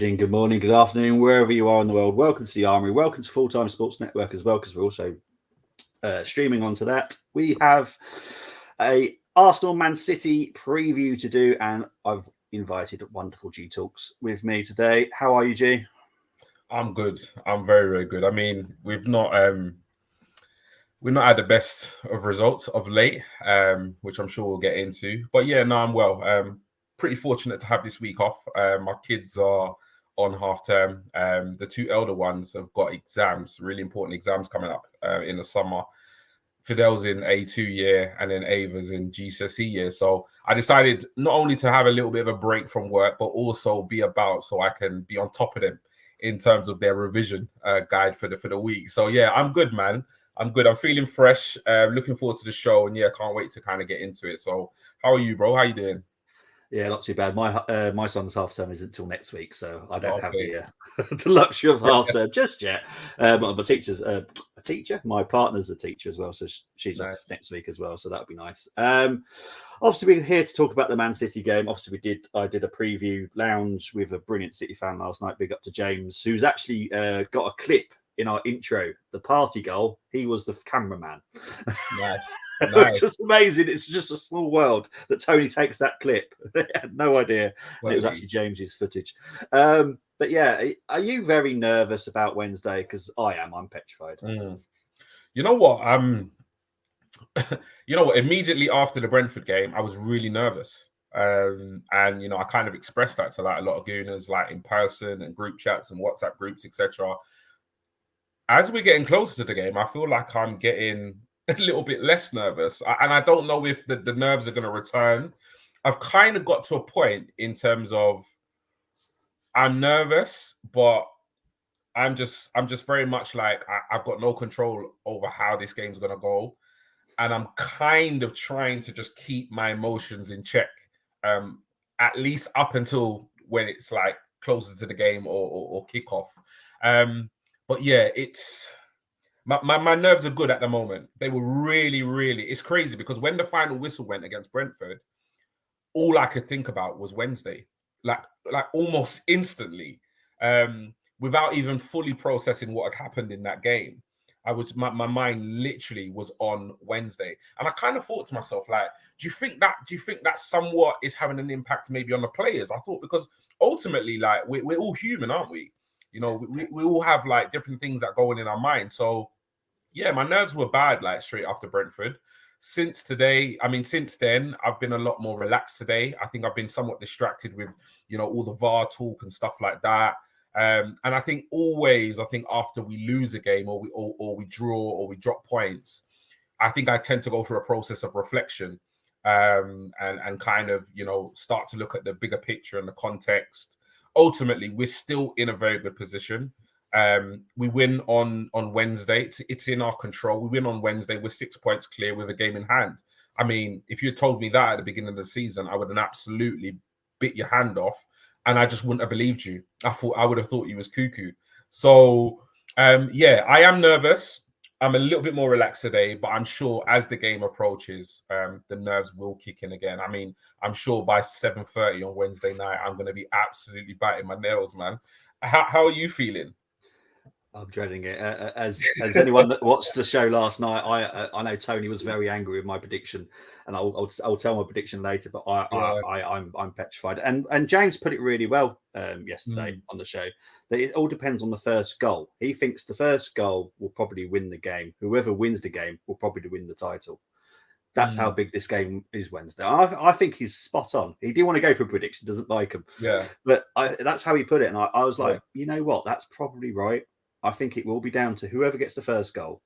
evening, good morning, good afternoon, wherever you are in the world. Welcome to the Armoury. Welcome to Full Time Sports Network as well, because we're also streaming onto that. We have a Arsenal Man City preview to do, and I've invited wonderful G Talks with me today. How are you, G? I'm good. I'm very, very good. I mean, we've not had the best of results of late, which I'm sure we'll get into. But yeah, no, I'm well. Pretty fortunate to have this week off. My kids are on half term. The two elder ones have got exams, really important exams coming up in the summer. Fidel's in A2 year and then Ava's in GCSE year. So I decided not only to have a little bit of a break from work, but also be about so I can be on top of them in terms of their revision guide for the week. So yeah, I'm good, man. I'm good. I'm feeling fresh. Looking forward to the show, and yeah, can't wait to kind of get into it. So how are you, bro? How you doing? Yeah, not too bad. My son's half term isn't until next week, so I don't have Okay. the luxury of half term just yet. My teacher's a teacher. My partner's a teacher as well, so she's off Nice. next week as well. So that'll be nice. Obviously, we're here to talk about the Man City game. Obviously, I did a preview lounge with a brilliant City fan last night. Big up to James, who's actually got a clip in our intro, the party goal. He was the cameraman. Nice. Which was amazing. It's just a small world that Tony takes that clip. I had no idea. And it was actually James's footage. But yeah, are you very nervous about Wednesday? Because I am. I'm petrified. You know what? Immediately after the Brentford game, I was really nervous. And I kind of expressed that to like a lot of gooners, like in person and group chats and WhatsApp groups, etc. As we're getting closer to the game, I feel like I'm getting a little bit less nervous. And I don't know if the nerves are going to return. I've kind of got to a point in terms of I'm nervous, but I'm just very much like I've got no control over how this game's going to go. And I'm kind of trying to just keep my emotions in check, at least up until when it's like closer to the game or kickoff. But yeah, it's my nerves are good at the moment. They were really, really. It's crazy because when the final whistle went against Brentford, all I could think about was Wednesday, like almost instantly, without even fully processing what had happened in that game. My mind literally was on Wednesday, and I kind of thought to myself, like, do you think that somewhat is having an impact maybe on the players? I thought because ultimately, like, we're all human, aren't we? We all have like different things that go on in our mind. So yeah, my nerves were bad like straight after Brentford. Since then, I've been a lot more relaxed today. I think I've been somewhat distracted with, all the VAR talk and stuff like that. And I think after we lose a game or we draw or we drop points, I think I tend to go through a process of reflection and kind of, start to look at the bigger picture and the context. Ultimately, we're still in a very good position. We win on Wednesday. It's in our control. We win on Wednesday. We're 6 points clear with a game in hand. I mean, if you had told me that at the beginning of the season, I would have absolutely bit your hand off, and I just wouldn't have believed you. I would have thought you was cuckoo. So, yeah, I am nervous. I'm a little bit more relaxed today, but I'm sure as the game approaches, the nerves will kick in again. I mean, I'm sure by 7:30 on Wednesday night, I'm going to be absolutely biting my nails, man. How are you feeling? I'm dreading it. As anyone that watched the show last night, I know Tony was very angry with my prediction, and I'll tell my prediction later. But I'm petrified. And James put it really well yesterday on the show that it all depends on the first goal. He thinks the first goal will probably win the game. Whoever wins the game will probably win the title. That's how big this game is Wednesday. I think he's spot on. He didn't want to go for a prediction, doesn't like him. Yeah. But that's how he put it. And I was like, you know what? That's probably right. I think it will be down to whoever gets the first goal,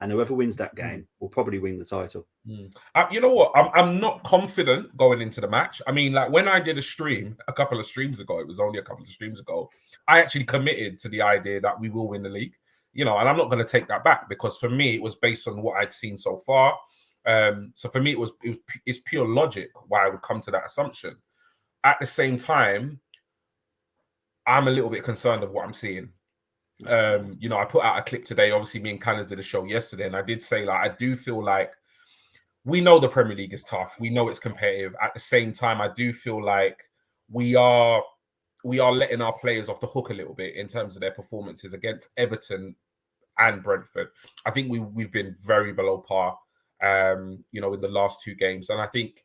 and whoever wins that game will probably win the title. You know what? I'm not confident going into the match. I mean, like when I did a stream a couple of streams ago, it was only a couple of streams ago, I actually committed to the idea that we will win the league. And I'm not going to take that back because for me, it was based on what I'd seen so far. So for me, it's pure logic why I would come to that assumption. At the same time, I'm a little bit concerned of what I'm seeing. I put out a clip today. Obviously, me and Canners did a show yesterday, and I did say, like, I do feel like we know the Premier League is tough. We know it's competitive. At the same time, I do feel like we are we are letting our players off the hook a little bit in terms of their performances against Everton and Brentford. I think we've been very below par, in the last 2 games. And I think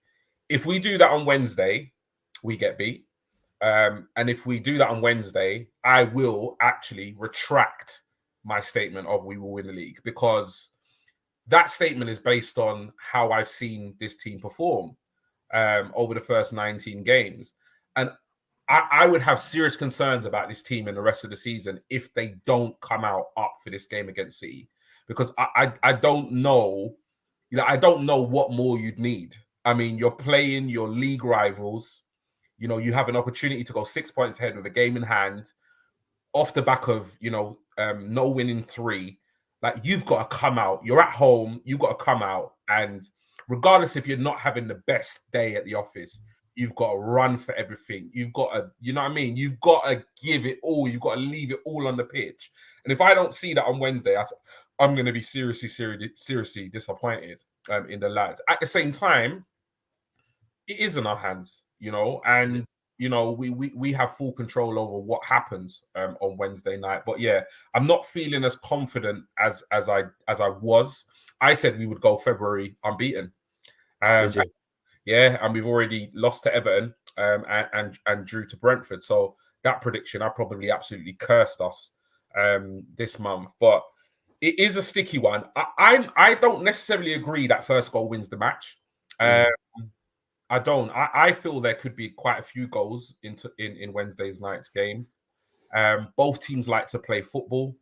if we do that on Wednesday, we get beat. And if we do that on Wednesday, I will actually retract my statement of we will win the league, because that statement is based on how I've seen this team perform over the first 19 games. And I would have serious concerns about this team in the rest of the season if they don't come out up for this game against City, because I don't know, I don't know what more you'd need. I mean, you're playing your league rivals. You have an opportunity to go 6 points ahead with a game in hand, off the back of no winning 3. Like, you've got to come out. You're at home. You've got to come out, and regardless if you're not having the best day at the office, you've got to run for everything. You've got to, you know what I mean? You've got to give it all. You've got to leave it all on the pitch. And if I don't see that on Wednesday, I'm going to be seriously disappointed in the lads. At the same time, it is in our hands, and we have full control over what happens on Wednesday night. But yeah, I'm not feeling as confident as I was. I said we would go February unbeaten. Yeah, and we've already lost to Everton and drew to Brentford. So that prediction, I probably absolutely cursed us this month. But it is a sticky one. I don't necessarily agree that first goal wins the match. I don't. I feel there could be quite a few goals in Wednesday's night's game. Both teams like to play football.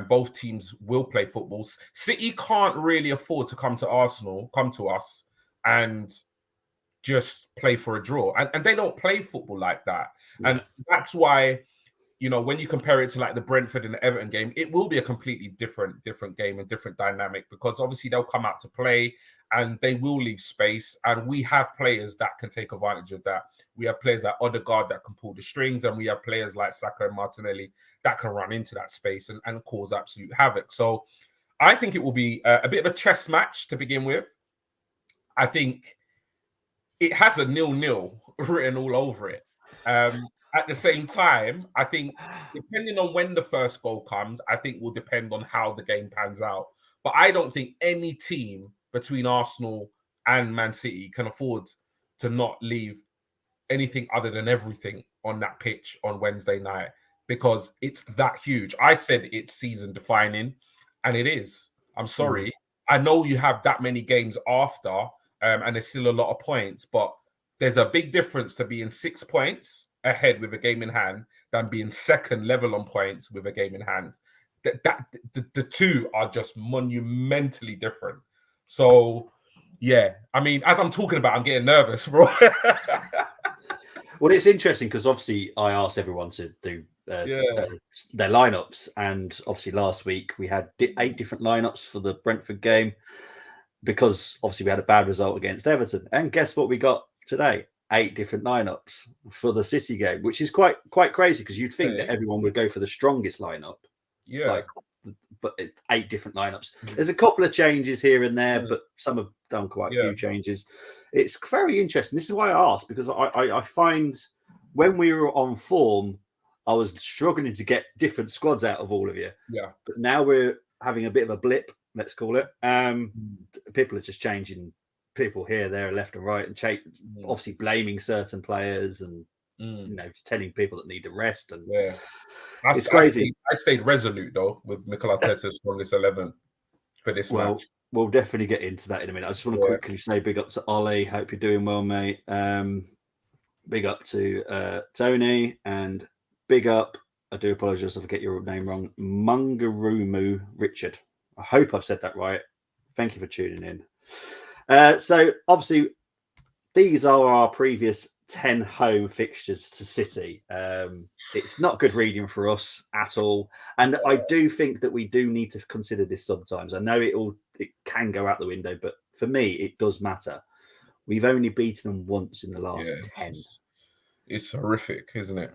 Both teams will play football. City can't really afford to come to us, and just play for a draw. And they don't play football like that. Yeah. And that's why, when you compare it to like the Brentford and the Everton game, it will be a completely different game and different dynamic, because obviously they'll come out to play and they will leave space. And we have players that can take advantage of that. We have players like Odegaard that can pull the strings, and we have players like Saka and Martinelli that can run into that space and cause absolute havoc. So I think it will be a bit of a chess match to begin with. I think it has a 0-0 written all over it. At the same time, I think depending on when the first goal comes, I think will depend on how the game pans out. But I don't think any team between Arsenal and Man City can afford to not leave anything other than everything on that pitch on Wednesday night, because it's that huge. I said it's season defining, and it is. I'm sorry. I know you have that many games after, and there's still a lot of points, but there's a big difference to being 6 points ahead with a game in hand than being second level on points with a game in hand. The two are just monumentally different. So, yeah, I mean, as I'm talking about, I'm getting nervous, bro. Well, it's interesting because obviously I asked everyone to do their lineups, and obviously last week we had 8 different lineups for the Brentford game, because obviously we had a bad result against Everton. And guess what we got today? 8 different lineups for the City game, which is quite crazy, because you'd think that everyone would go for the strongest lineup. Yeah. But it's 8 different lineups. There's a couple of changes here and there, but some have done quite a few changes. It's very interesting. This is why I asked, because I find when we were on form, I was struggling to get different squads out of all of you. Yeah. But now we're having a bit of a blip, let's call it. People are just changing people here, there, left and right, and obviously blaming certain players and telling people that need a rest. And it's crazy. I stayed resolute though with Mikel Arteta's strongest 11 for this match. We'll definitely get into that in a minute. I just want to quickly say big up to Ollie. Hope you're doing well, mate. Big up to Tony, and big up, I do apologize if I get your name wrong, Mungarumu Richard. I hope I've said that right. Thank you for tuning in. So obviously these are our previous 10 home fixtures to City. It's not good reading for us at all, and I do think that we do need to consider this sometimes. I know it can go out the window, but for me it does matter. We've only beaten them once in the last 10. It's horrific, isn't it?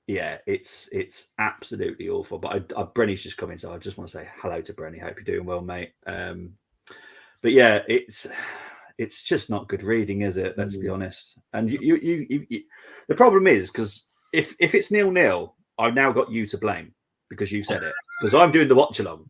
Yeah, it's absolutely awful. But Brenny's just come in, so I just want to say hello to Brenny. Hope you're doing well, mate. But yeah, it's just not good reading, is it? Let's be honest. And you the problem is, because if it's 0-0, I've now got you to blame because you said it. Because I'm doing the watch along.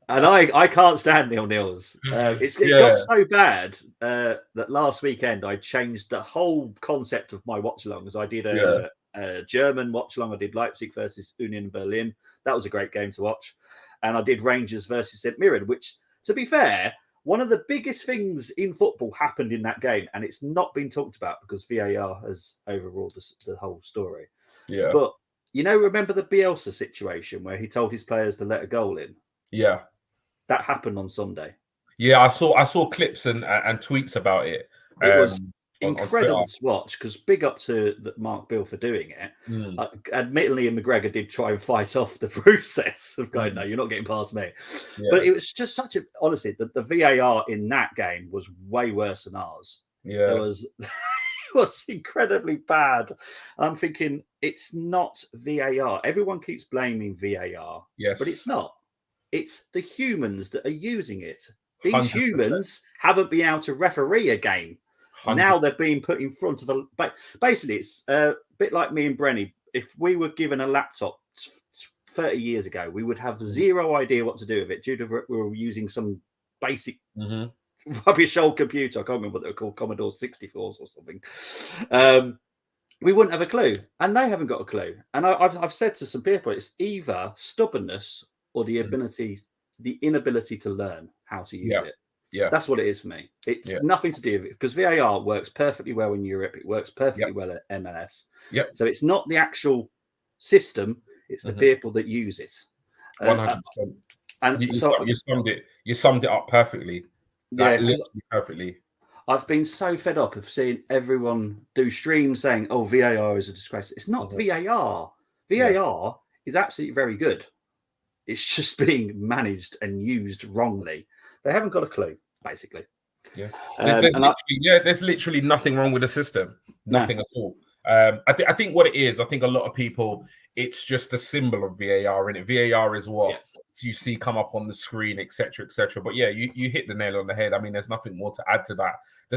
And I can't stand 0-0s. It got so bad that last weekend I changed the whole concept of my watch alongs. I did a German watch along. I did Leipzig versus Union Berlin. That was a great game to watch. And I did Rangers versus St Mirren, which, to be fair, one of the biggest things in football happened in that game, and it's not been talked about because VAR has overruled the whole story. Yeah. But remember the Bielsa situation where he told his players to let a goal in? Yeah. That happened on Sunday. Yeah, I saw clips and tweets about it. It was incredible to watch because big up to Mark Bill for doing it. Admittedly, McGregor did try and fight off the process of going, no, you're not getting past me. Yeah. But it was just honestly, the VAR in that game was way worse than ours. Yeah. It was incredibly bad. I'm thinking it's not VAR. Everyone keeps blaming VAR. Yes. But it's not. It's the humans that are using it. These 100%. humans haven't been able to referee a game. 100%. Now they're being put in front of a... Basically, it's a bit like me and Brenny. If we were given a laptop 30 years ago, we would have zero idea what to do with it due to we were using some basic rubbish old computer. I can't remember what they were called, Commodore 64s or something. We wouldn't have a clue, and they haven't got a clue. And I've said to some people, it's either stubbornness or the inability to learn how to use it. Yeah, that's what it is for me. It's nothing to do with it because VAR works perfectly well in Europe. It works perfectly well at MLS. Yep. So it's not the actual It's the people that use it. 100%. And you summed it up perfectly. Like, literally perfectly. I've been so fed up of seeing everyone do streams saying, "Oh, VAR is a disgrace." It's not VAR. VAR is absolutely very good. It's just being managed and used wrongly. They haven't got a clue, basically. Yeah. There's literally nothing wrong with the system. Nothing at all. I think what it is, I think a lot of people, it's just a symbol of VAR, and VAR is what you see come up on the screen, etc., etc. But yeah, you hit the nail on the head. I mean, there's nothing more to add to that.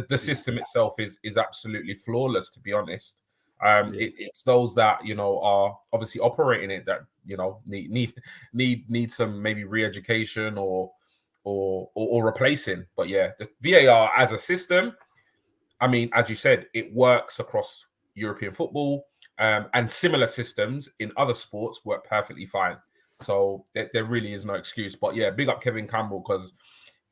The system itself is absolutely flawless, to be honest. It's those that are obviously operating it that need some maybe re-education or replacing. But yeah, the VAR as a system, I mean, as you said, it works across European football, and similar systems in other sports work perfectly fine. So there really is no excuse. But yeah, big up Kevin Campbell, because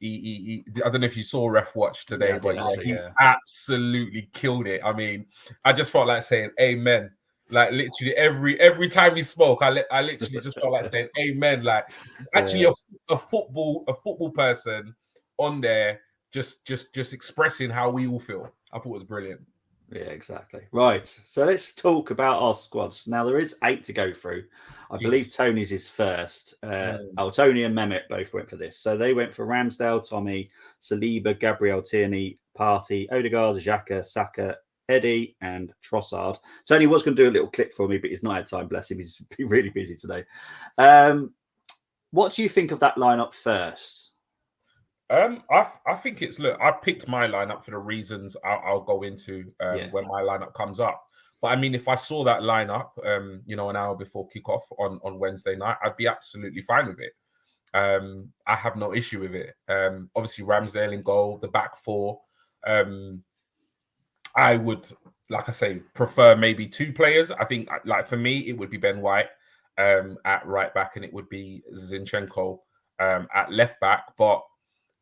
he I don't know if you saw Ref Watch today, but he absolutely killed it. I mean, I just felt like saying amen. Like literally every time he spoke, I literally just felt like saying amen. Like actually a football person on there just expressing how we all feel. I thought it was brilliant. Yeah, exactly. Right. So let's talk about our squads. Now there is 8 to go through. I believe Tony's is first. Tony and Mehmet both went for this. So they went for Ramsdale, Tommy, Saliba, Gabriel, Tierney, Partey, Odegaard, Xhaka, Saka, Eddie, and Trossard. Tony was going to do a little clip for me, but he's not had time. Bless him. He's been really busy today. What do you think of that lineup first? I think it's I've picked my lineup for the reasons I'll go into when my lineup comes up. But I mean, if I saw that lineup, an hour before kickoff on Wednesday night, I'd be absolutely fine with it. I have no issue with it. Obviously, Ramsdale in goal, the back four. I would, like I say, prefer maybe 2 players. I think, like for me, it would be Ben White at right back, and it would be Zinchenko at left back. But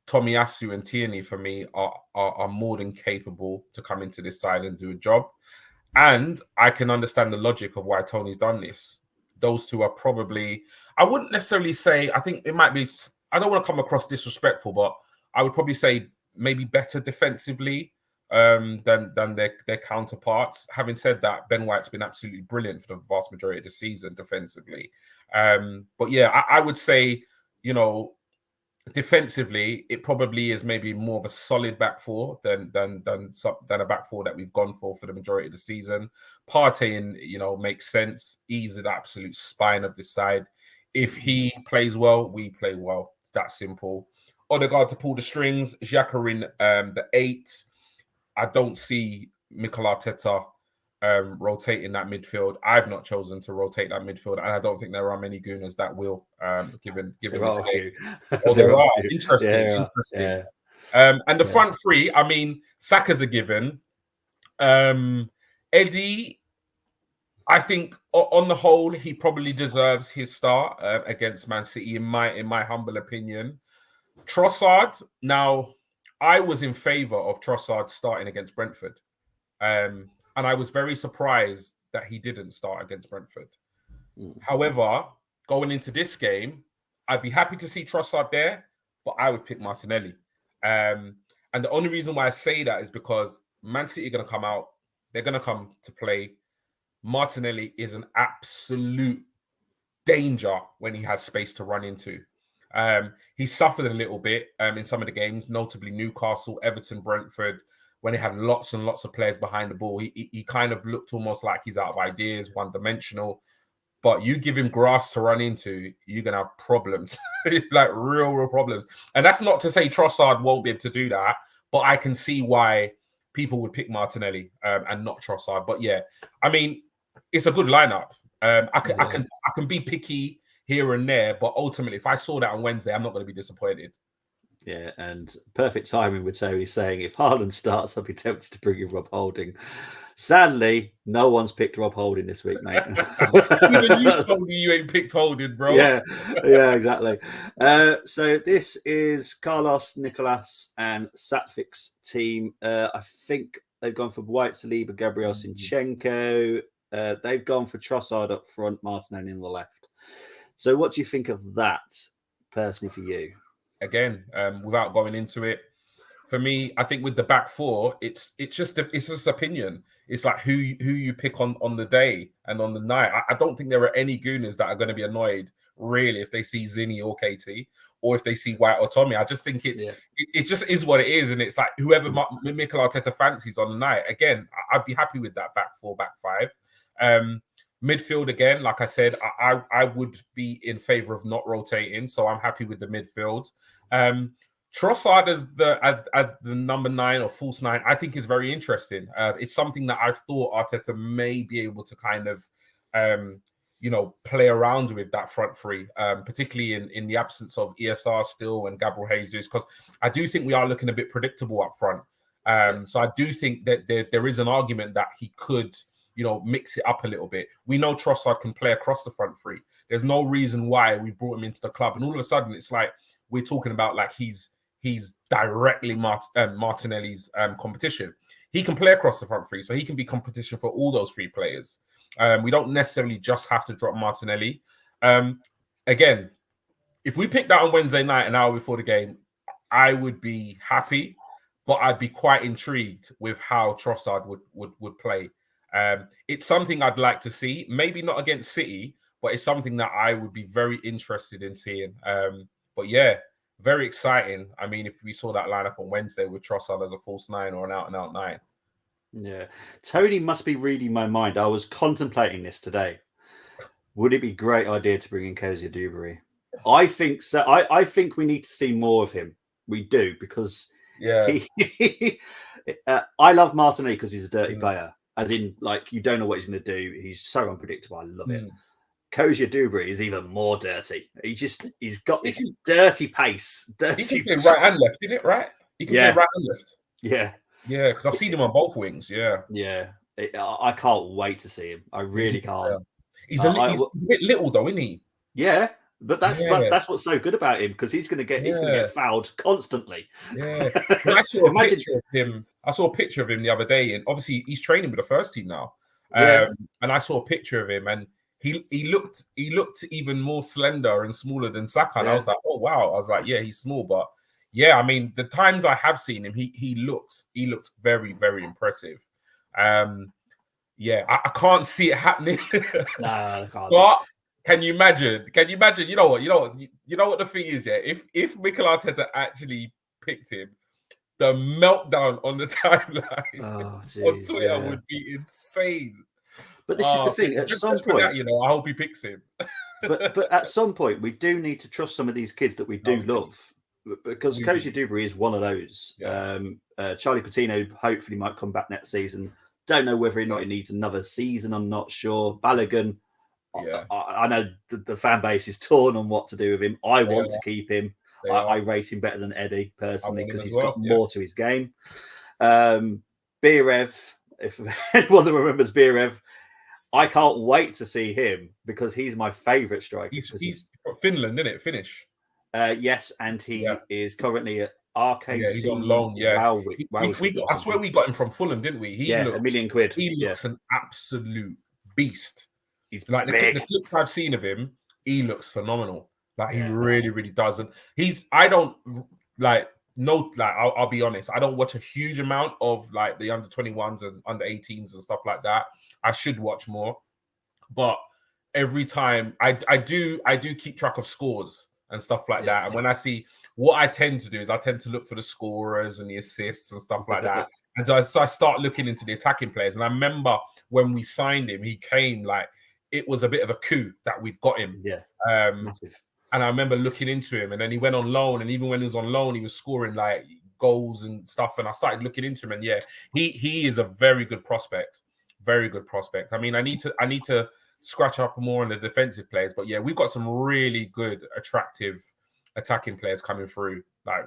Tomiyasu and Tierney for me are more than capable to come into this side and do a job. And I can understand the logic of why Tony's done this. Those two are probably, I wouldn't necessarily say, I think it might be, I don't want to come across disrespectful, but I would probably say maybe better defensively than their counterparts. Having said that, Ben White's been absolutely brilliant for the vast majority of the season defensively. But yeah, I would say, defensively, it probably is maybe more of a solid back four than a back four that we've gone for the majority of the season. Partey, makes sense. He's the absolute spine of this side. If he plays well, we play well. It's that simple. Odegaard to pull the strings. Xhaka in the 8. I don't see Mikel Arteta rotating that midfield. I've not chosen to rotate that midfield, and I don't think there are many Gooners that will, given There this are a game. few. Oh, there are. Interesting. Yeah, interesting. yeah. And the front three, I mean, Saka's a given. Eddie, I think on the whole, he probably deserves his start against Man City, in my humble opinion. Trossard, now, I was in favour of Trossard starting against Brentford. And I was very surprised that he didn't start against Brentford. However, going into this game, I'd be happy to see Trossard there, but I would pick Martinelli. And the only reason why I say that is because Man City are going to come out. They're going to come to play. Martinelli is an absolute danger when he has space to run into. He suffered a little bit in some of the games, notably Newcastle, Everton, Brentford, when he had lots and lots of players behind the ball. He kind of looked almost like he's out of ideas, one-dimensional. But you give him grass to run into, you're going to have problems, like real problems. And that's not to say Trossard won't be able to do that, but I can see why people would pick Martinelli and not Trossard. But yeah, I mean, it's a good lineup. I can be picky here and there, but ultimately, if I saw that on Wednesday, I'm not going to be disappointed. Yeah, and perfect timing with Terry saying if Haaland starts, I'll be tempted to bring in Rob Holding. Sadly, no one's picked Rob Holding this week, mate. Even you told me you ain't picked Holding, bro. Yeah, exactly. So this is Carlos, Nicolas, and Satvik's team. I think they've gone for White Saliba, Gabriel Sinchenko. They've gone for Trossard up front, Martinelli on the left. So what do you think of that, personally, for you? Again, without going into it, for me, I think with the back four, it's just opinion. It's like who you pick on the day and on the night. I don't think there are any Gooners that are going to be annoyed really if they see Zinni or KT or if they see White or Tommy. I just think it just is what it is, and it's like whoever Mikel Arteta fancies on the night. Again, I'd be happy with that back four, back five. Midfield again, like I said, I would be in favour of not rotating, so I'm happy with the midfield. Trossard as the number 9 or false 9, I think is very interesting. It's something that I've thought Arteta may be able to kind of, play around with that front three, particularly in the absence of ESR still and Gabriel Jesus, because I do think we are looking a bit predictable up front. So I do think that there is an argument that he could, mix it up a little bit. We know Trossard can play across the front three. There's no reason why we brought him into the club, and all of a sudden it's like we're talking about like he's directly Martinelli's competition. He can play across the front three, so he can be competition for all those three players. We don't necessarily just have to drop Martinelli. Again, if we picked that on Wednesday night, an hour before the game, I would be happy, but I'd be quite intrigued with how Trossard would play. It's something I'd like to see, maybe not against City, but it's something that I would be very interested in seeing. But yeah, very exciting. I mean, if we saw that lineup on Wednesday with Trossard as a false 9 or an out-and-out 9. Yeah. Tony must be reading my mind. I was contemplating this today. Would it be a great idea to bring in Kozia Dewberry? I think so. I think we need to see more of him. We do, because I love Martinelli because he's a dirty player. As in, like, you don't know what he's going to do. He's so unpredictable. I love it. Kozia Dewberry is even more dirty. He's got this dirty pace. He can play right and left, isn't it? Right? He can play right and left. Yeah. Yeah, because I've seen him on both wings. Yeah. Yeah. I can't wait to see him. I really can't. He's a bit little though, isn't he? Yeah. But that's what's so good about him, because he's going to get fouled constantly. Yeah. I saw a picture of him. I saw a picture of him the other day, and obviously he's training with the first team now. And I saw a picture of him, and he looked even more slender and smaller than Saka. And I was like, oh wow. I was like, yeah, he's small, but yeah, I mean, the times I have seen him, he looks very, very impressive. Yeah, I can't see it happening. No, I can't. But can you imagine? You know what the thing is, yeah. If Mikel Arteta actually picked him, the meltdown on the timeline on Twitter would be insane. But this is the thing. At some point, I hope he picks him. but at some point, we do need to trust some of these kids that we do love, because Kozia Dewberry is one of those. Charlie Patino hopefully might come back next season. Don't know whether or not he needs another season. I'm not sure. Balogun, Yeah, I know the fan base is torn on what to do with him. I want to keep him. I rate him better than Eddie personally because he's got more to his game. Birev, if anyone that remembers Birev, I can't wait to see him because he's my favourite striker. He's Finland, isn't it? Finnish. Yes, and he is currently at RKC. Yeah, he's on loan. Yeah, I swear we got him from Fulham, didn't we? He looks, £1 million. He looks an absolute beast. He's like big. The clips I've seen of him, he looks phenomenal. Like he really, really does. And I don't like. No, like I'll be honest, I don't watch a huge amount of like the under 21s and under 18s and stuff like that. I should watch more, but every time I do keep track of scores and stuff like that. And when I see, what I tend to do is I tend to look for the scorers and the assists and stuff like that. And so I start looking into the attacking players. And I remember when we signed him, he came like it was a bit of a coup that we'd got him. Yeah, massive. And I remember looking into him, and then he went on loan. And even when he was on loan, he was scoring like goals and stuff. And I started looking into him, and he is a very good prospect. Very good prospect. I mean, I need to scratch up more on the defensive players, but we've got some really good, attractive attacking players coming through. Like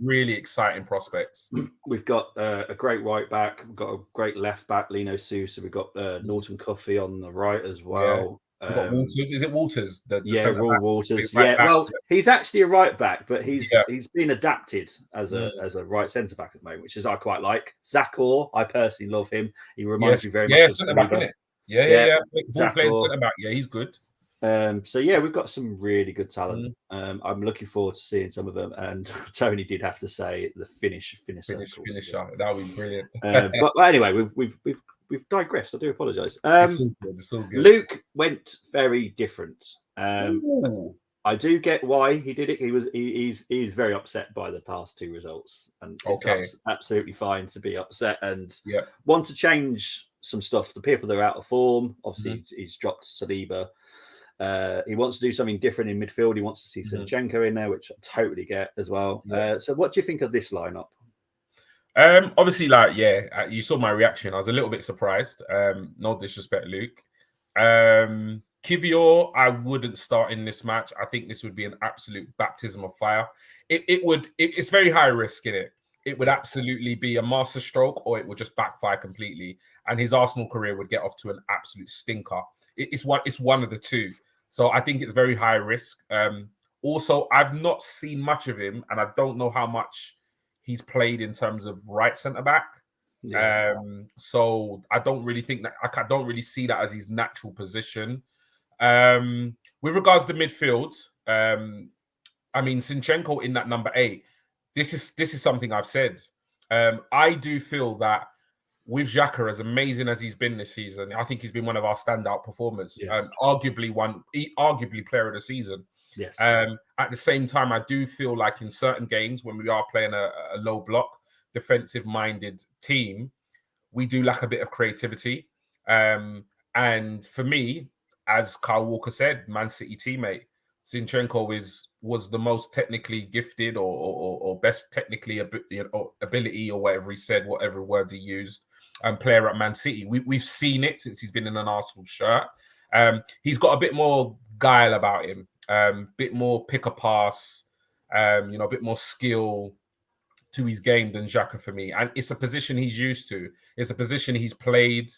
really exciting prospects. We've got a great right back. We've got a great left back, Lino Sousa. We've got Norton Coffey on the right as well. We've got Walters. Is it Walters? Raw Walters. Well, he's actually a right back, but he's been adapted as a right centre back at the moment, which is I quite like. Zakor, I personally love him. He reminds me very much of centre back, isn't it? Ball playing centre back. Yeah, he's good. So we've got some really good talent. I'm looking forward to seeing some of them. And Tony did have to say the finisher. That would be brilliant. But anyway, we've digressed. I do apologise. It's all good. Luke went very different. I do get why he did it. He's very upset by the past two results, and it's absolutely fine to be upset and want to change some stuff. The people that are out of form, obviously, he's dropped Saliba. He wants to do something different in midfield. He wants to see Zinchenko in there, which I totally get as well. So what do you think of this lineup? Obviously, you saw my reaction. I was a little bit surprised. No disrespect, Luke. Kivior, I wouldn't start in this match. I think this would be an absolute baptism of fire. It's very high risk in it. It would absolutely be a master stroke, or it would just backfire completely, and his Arsenal career would get off to an absolute stinker. It's one of the two. So I think it's very high risk. Also, I've not seen much of him, and I don't know how much he's played in terms of right centre back. So I don't really think that I don't really see that as his natural position. With regards to midfield, I mean Zinchenko in that number 8. This is something I've said. I do feel that with Xhaka, as amazing as he's been this season, I think he's been one of our standout performers. Arguably player of the season. Yes. At the same time, I do feel like in certain games when we are playing a low block, defensive-minded team, we do lack a bit of creativity. And for me, as Kyle Walker said, Man City teammate, Zinchenko was the most technically gifted or best technically ability or whatever he said, whatever words he used, player at Man City. We've seen it since he's been in an Arsenal shirt. He's got a bit more guile about him, bit more pick a pass, a bit more skill to his game than Xhaka for me. And it's a position he's used to. It's a position he's played,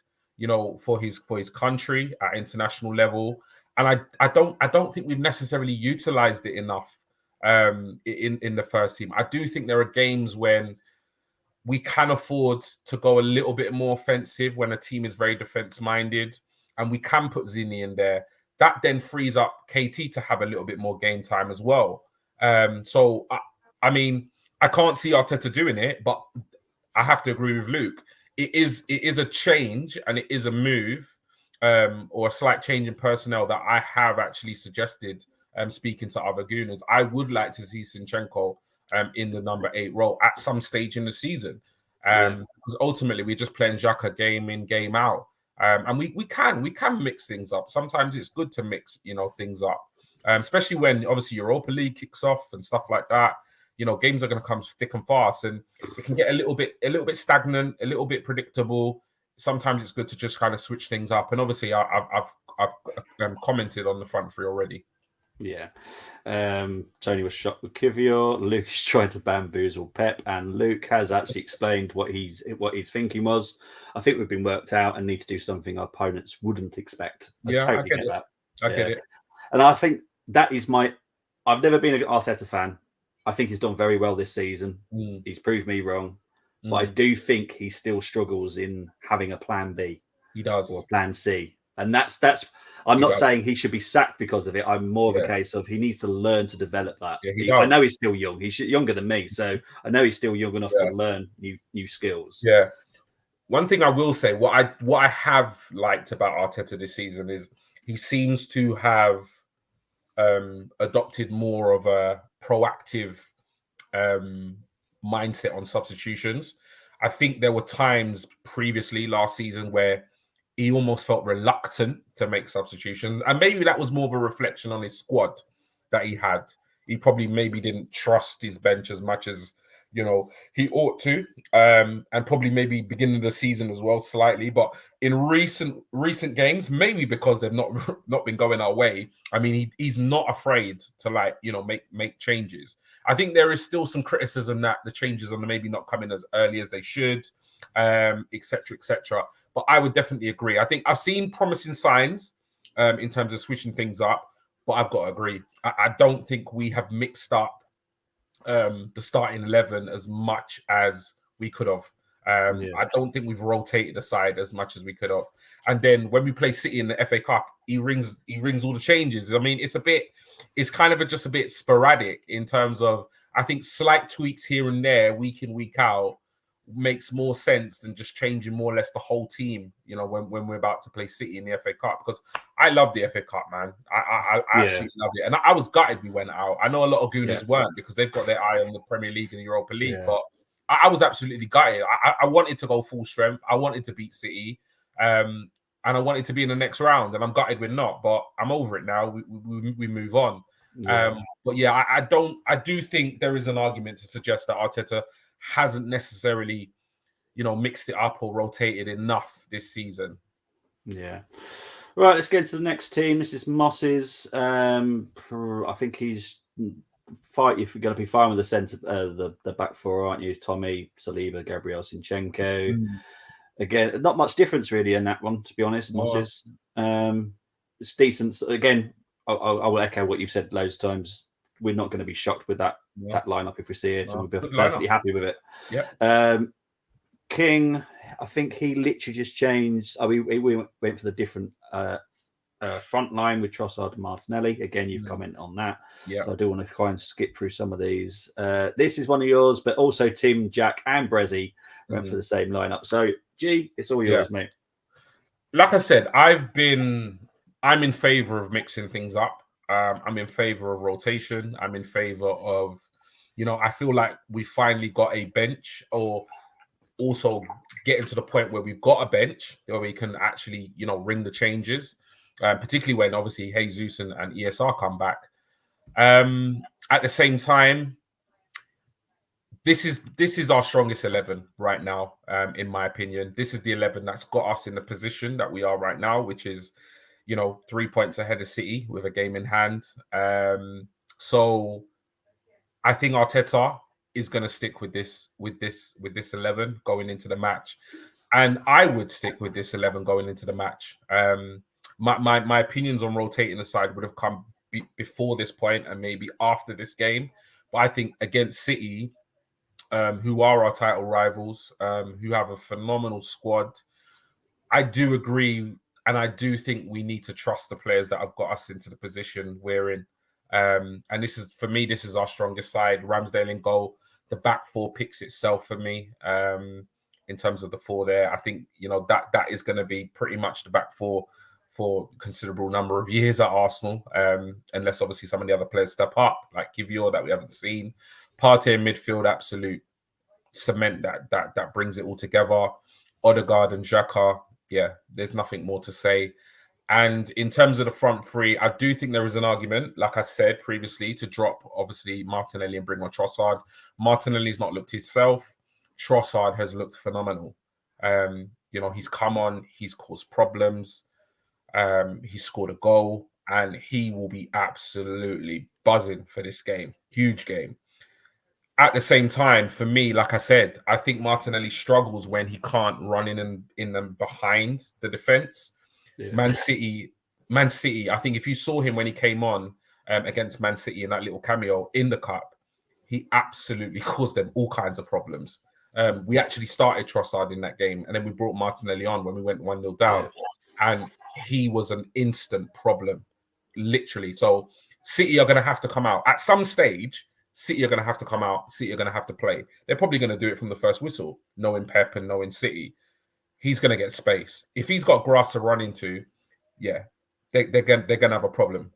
for his country at international level. And I don't think we've necessarily utilized it enough in the first team. I do think there are games when we can afford to go a little bit more offensive when a team is very defense-minded, and we can put Zini in there. That then frees up KT to have a little bit more game time as well. So, I mean, I can't see Arteta doing it, but I have to agree with Luke. It is a change and it is a move or a slight change in personnel that I have actually suggested speaking to other Gooners. I would like to see Zinchenko in the number 8 role at some stage in the season. Because ultimately we're just playing Xhaka game in, game out. And we can mix things up. Sometimes it's good to mix, things up. Especially when obviously Europa League kicks off and stuff like that. Games are going to come thick and fast, and it can get a little bit stagnant, a little bit predictable. sometimes it's good to just kind of switch things up. And obviously, I've commented on the front three already. Yeah. Tony was shocked with Kivior. Luke is trying to bamboozle Pep, and Luke has actually explained what his thinking was. I think we've been worked out and need to do something our opponents wouldn't expect. I totally get that. I get it. And I think that is I've never been an Arteta fan. I think he's done very well this season. He's proved me wrong. But I do think he still struggles in having a plan B. He does. Or a plan C. And that's I'm not saying he should be sacked because of it. I'm more of a case of he needs to learn to develop that. Yeah, I know he's still young. He's younger than me. So I know he's still young enough to learn new skills. Yeah. One thing I will say, what I have liked about Arteta this season is he seems to have adopted more of a proactive mindset on substitutions. I think there were times previously last season where he almost felt reluctant to make substitutions, and maybe that was more of a reflection on his squad that he had. He probably maybe didn't trust his bench as much as he ought to, and probably maybe beginning of the season as well slightly. But in recent games, maybe because they've not been going our way, I mean, he's not afraid to make changes. I think there is still some criticism that the changes are maybe not coming as early as they should, etc., etc. But I would definitely agree. I think I've seen promising signs in terms of switching things up, but I've got to agree. I don't think we have mixed up the starting 11 as much as we could have. I don't think we've rotated aside as much as we could have. And then when we play City in the FA Cup, he rings all the changes. I mean, it's kind of just a bit sporadic in terms of, I think, slight tweaks here and there, week in, week out, makes more sense than just changing more or less the whole team, when we're about to play City in the FA Cup. Because I love the FA Cup, man. I absolutely love it. And I was gutted we went out. I know a lot of Gooners weren't, because they've got their eye on the Premier League and the Europa League, but I was absolutely gutted. I wanted to go full strength. I wanted to beat City. And I wanted to be in the next round, and I'm gutted we're not, but I'm over it now. We move on. But yeah, I do think there is an argument to suggest that Arteta hasn't necessarily, mixed it up or rotated enough this season. Yeah. Right, let's get to the next team. This is Moss's. I think he's you're going to be fine with the centre, the back four, aren't you? Tommy, Saliba, Gabriel, Zinchenko. Again, not much difference really in that one, to be honest. Moss's. It's decent. Again, I will echo what you've said loads of times. We're not going to be shocked with that lineup if we see it, and we'll be perfectly happy with it. Yeah. King, I think he literally just changed. We went for the different front line with Trossard and Martinelli. Again, you've commented on that. Yeah. So I do want to try and skip through some of these. This is one of yours, but also Tim, Jack, and Brezzy went for the same lineup. So, G, it's all yours, mate. Like I said, I'm in favour of mixing things up. I'm in favor of rotation. I'm in favor of, I feel like we finally got a bench, or also getting to the point where we've got a bench where we can actually, ring the changes, particularly when obviously Jesus and ESR come back. At the same time, this is our strongest 11 right now, in my opinion. This is the 11 that's got us in the position that we are right now, which is 3 points ahead of City with a game in hand. So I think Arteta is going to stick with this 11 going into the match, and I would stick with this 11 going into the match. My opinions on rotating aside would have come before this point and maybe after this game, but I think against City, who are our title rivals, who have a phenomenal squad, I do agree. And I do think we need to trust the players that have got us into the position we're in. And this is our strongest side. Ramsdale in goal. The back four picks itself for me, in terms of the four there. I think, that is going to be pretty much the back four for a considerable number of years at Arsenal, unless obviously some of the other players step up, like Kivior that we haven't seen. Partey in midfield, absolute cement that brings it all together. Odegaard and Xhaka. Yeah, there's nothing more to say. And in terms of the front three, I do think there is an argument, like I said previously, to drop, obviously, Martinelli and bring on Trossard. Martinelli's not looked himself. Trossard has looked phenomenal. He's come on, he's caused problems. He scored a goal, and he will be absolutely buzzing for this game. Huge game. At the same time, for me, like I said, I think Martinelli struggles when he can't run in them behind the defense. Yeah. Man City. I think if you saw him when he came on against Man City in that little cameo in the cup, he absolutely caused them all kinds of problems. We actually started Trossard in that game, and then we brought Martinelli on when we went 1-0 down, and he was an instant problem, literally. So City are going to have to come out at some stage. City are going to have to come out. City are going to have to play. They're probably going to do it from the first whistle, knowing Pep and knowing City. He's going to get space. If he's got grass to run into, they're going to have a problem.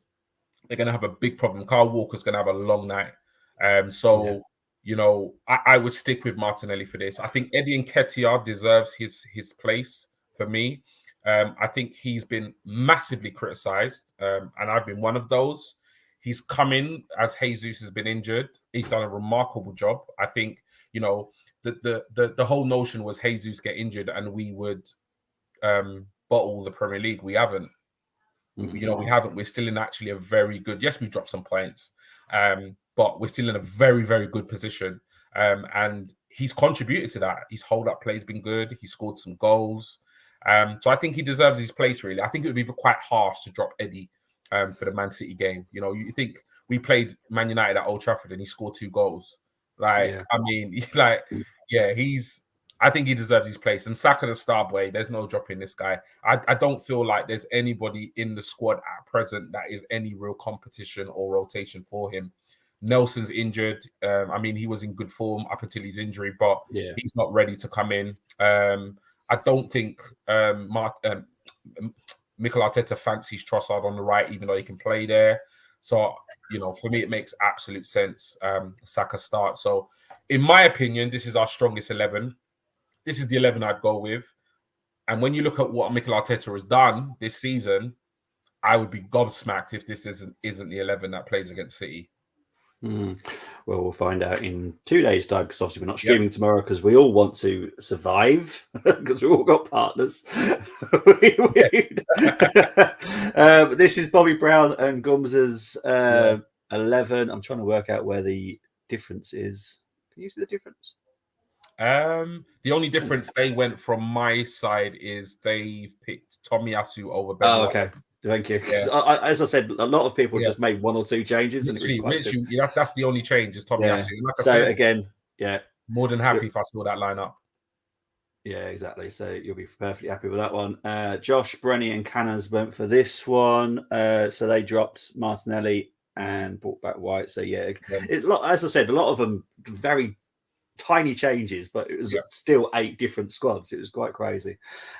They're going to have a big problem. Kyle Walker's going to have a long night. I would stick with Martinelli for this. I think Eddie Nketiah deserves his place for me. I think he's been massively criticised, and I've been one of those. He's come in as Jesus has been injured. He's done a remarkable job. I think, the whole notion was Jesus get injured and we would bottle the Premier League. We haven't. We haven't. We're still in actually a very good. Yes, we dropped some points, but we're still in a very, very good position. And he's contributed to that. His hold-up play has been good. He scored some goals. So I think he deserves his place, really. I think it would be quite harsh to drop Eddie for the Man City game. You think we played Man United at Old Trafford and he scored 2 goals. I think he deserves his place. And Saka the star boy, there's no dropping this guy. I don't feel like there's anybody in the squad at present that is any real competition or rotation for him. Nelson's injured. He was in good form up until his injury, but he's not ready to come in. I don't think Mikel Arteta fancies Trossard on the right, even though he can play there. So, for me, it makes absolute sense. Saka start. So, in my opinion, this is our strongest 11. This is the 11 I'd go with. And when you look at what Mikel Arteta has done this season, I would be gobsmacked if this isn't the 11 that plays against City. Well, we'll find out in 2 days' time, because obviously we're not streaming tomorrow because we all want to survive because we've all got partners. This is Bobby Brown and Gums's 11. I'm trying to work out where the difference is. Can you see the difference? The only difference they went from my side is they've picked Tomiyasu over Ben. Oh, okay. Thank you. As I said, a lot of people just made 1 or 2 changes, literally, and it was that's the only change is Tomiyasu. Like I so said, again, more than happy if I saw that lineup. Yeah, exactly. So you'll be perfectly happy with that one. Josh, Brenny, and Canners went for this one. So they dropped Martinelli and brought back White. So as I said, a lot of them very tiny changes, but it was still 8 different squads. It was quite crazy.